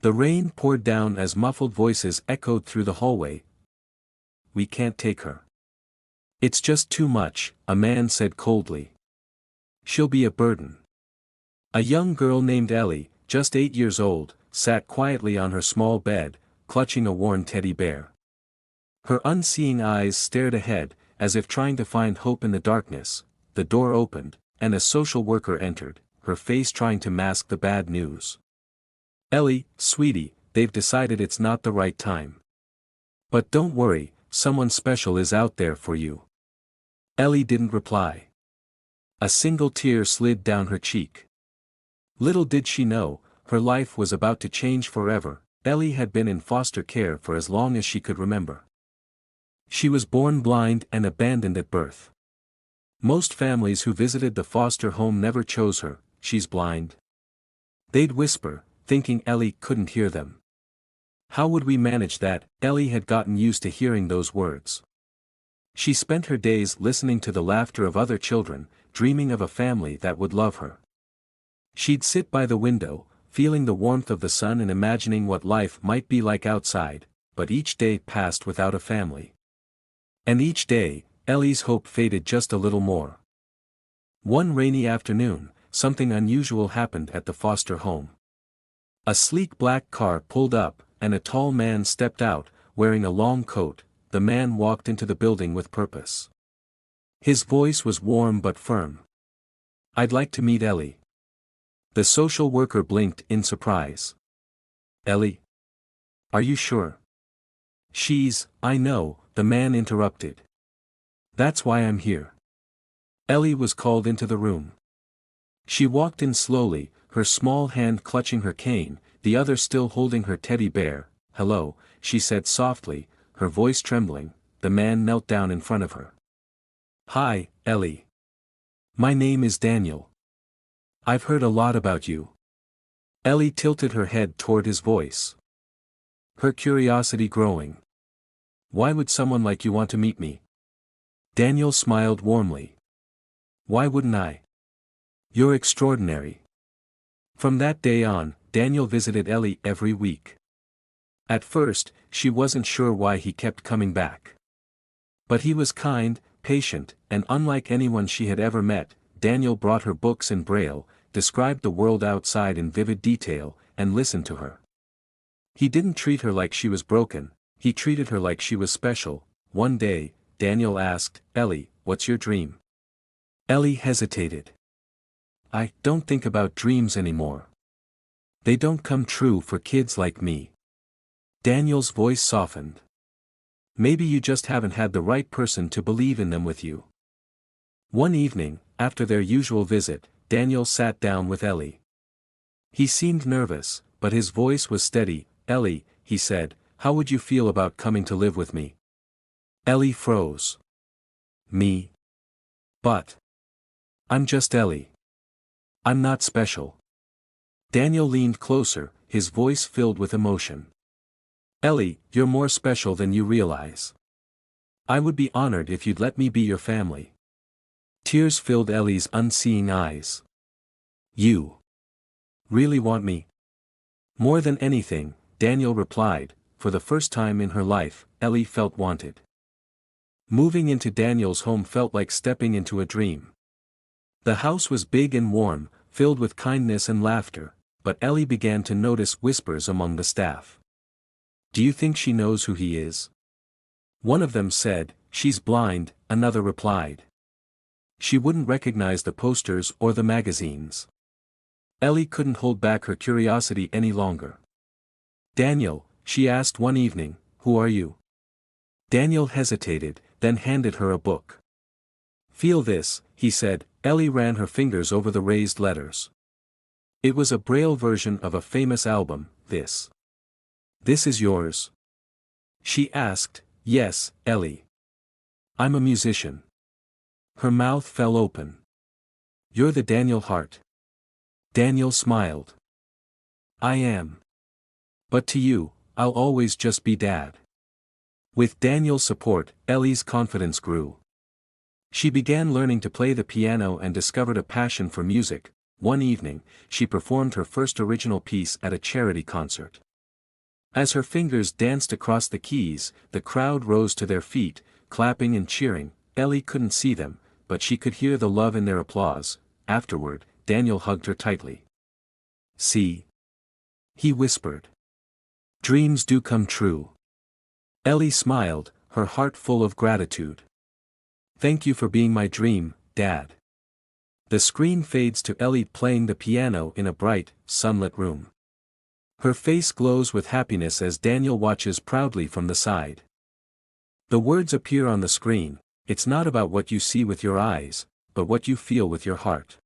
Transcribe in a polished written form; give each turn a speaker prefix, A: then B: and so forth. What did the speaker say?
A: The rain poured down as muffled voices echoed through the hallway. "We can't take her. It's just too much," a man said coldly. "She'll be a burden." A young girl named Ellie, just 8 years old, sat quietly on her small bed, clutching a worn teddy bear. Her unseeing eyes stared ahead, as if trying to find hope in the darkness. The door opened, and a social worker entered, her face trying to mask the bad news. "Ellie, sweetie, they've decided it's not the right time. But don't worry, someone special is out there for you." Ellie didn't reply. A single tear slid down her cheek. Little did she know, her life was about to change forever. Ellie had been in foster care for as long as she could remember. She was born blind and abandoned at birth. Most families who visited the foster home never chose her. "She's blind." They'd whisper, thinking Ellie couldn't hear them. How would we manage that? Ellie had gotten used to hearing those words. She spent her days listening to the laughter of other children, dreaming of a family that would love her. She'd sit by the window, feeling the warmth of the sun and imagining what life might be like outside, but each day passed without a family. And each day, Ellie's hope faded just a little more. One rainy afternoon, something unusual happened at the foster home. A sleek black car pulled up, and a tall man stepped out, wearing a long coat. The man walked into the building with purpose. His voice was warm but firm. "I'd like to meet Ellie." The social worker blinked in surprise. "Ellie? Are you sure?" I know," the man interrupted. "That's why I'm here." Ellie was called into the room. She walked in slowly, her small hand clutching her cane, the other still holding her teddy bear. "Hello," she said softly, her voice trembling. The man knelt down in front of her. "Hi, Ellie. My name is Daniel. I've heard a lot about you." Ellie tilted her head toward his voice, her curiosity growing. "Why would someone like you want to meet me?" Daniel smiled warmly. "Why wouldn't I? You're extraordinary." From that day on, Daniel visited Ellie every week. At first, she wasn't sure why he kept coming back. But he was kind, patient, and unlike anyone she had ever met. Daniel brought her books in Braille, described the world outside in vivid detail, and listened to her. He didn't treat her like she was broken, he treated her like she was special. One day, Daniel asked, "Ellie, what's your dream?" Ellie hesitated. "I don't think about dreams anymore. They don't come true for kids like me." Daniel's voice softened. "Maybe you just haven't had the right person to believe in them with you." One evening, after their usual visit, Daniel sat down with Ellie. He seemed nervous, but his voice was steady. "Ellie," he said, "how would you feel about coming to live with me?" Ellie froze. "Me? But I'm just Ellie. I'm not special." Daniel leaned closer, his voice filled with emotion. "Ellie, you're more special than you realize. I would be honored if you'd let me be your family." Tears filled Ellie's unseeing eyes. "You really want me?" "More than anything," Daniel replied. For the first time in her life, Ellie felt wanted. Moving into Daniel's home felt like stepping into a dream. The house was big and warm, filled with kindness and laughter, but Ellie began to notice whispers among the staff. "Do you think she knows who he is?" One of them said. "She's blind," another replied. "She wouldn't recognize the posters or the magazines." Ellie couldn't hold back her curiosity any longer. "Daniel," she asked one evening, "who are you?" Daniel hesitated, then handed her a book. "Feel this," he said. Ellie ran her fingers over the raised letters. It was a Braille version of a famous album. This is yours?" she asked. "Yes, Ellie. I'm a musician." Her mouth fell open. "You're the Daniel Hart?" Daniel smiled. "I am. But to you, I'll always just be Dad." With Daniel's support, Ellie's confidence grew. She began learning to play the piano and discovered a passion for music. One evening, she performed her first original piece at a charity concert. As her fingers danced across the keys, the crowd rose to their feet, clapping and cheering. Ellie couldn't see them, but she could hear the love in their applause. Afterward, Daniel hugged her tightly. "See?" he whispered. "Dreams do come true." Ellie smiled, her heart full of gratitude. "Thank you for being my dream, Dad." The screen fades to Ellie playing the piano in a bright, sunlit room. Her face glows with happiness as Daniel watches proudly from the side. The words appear on the screen: "It's not about what you see with your eyes, but what you feel with your heart."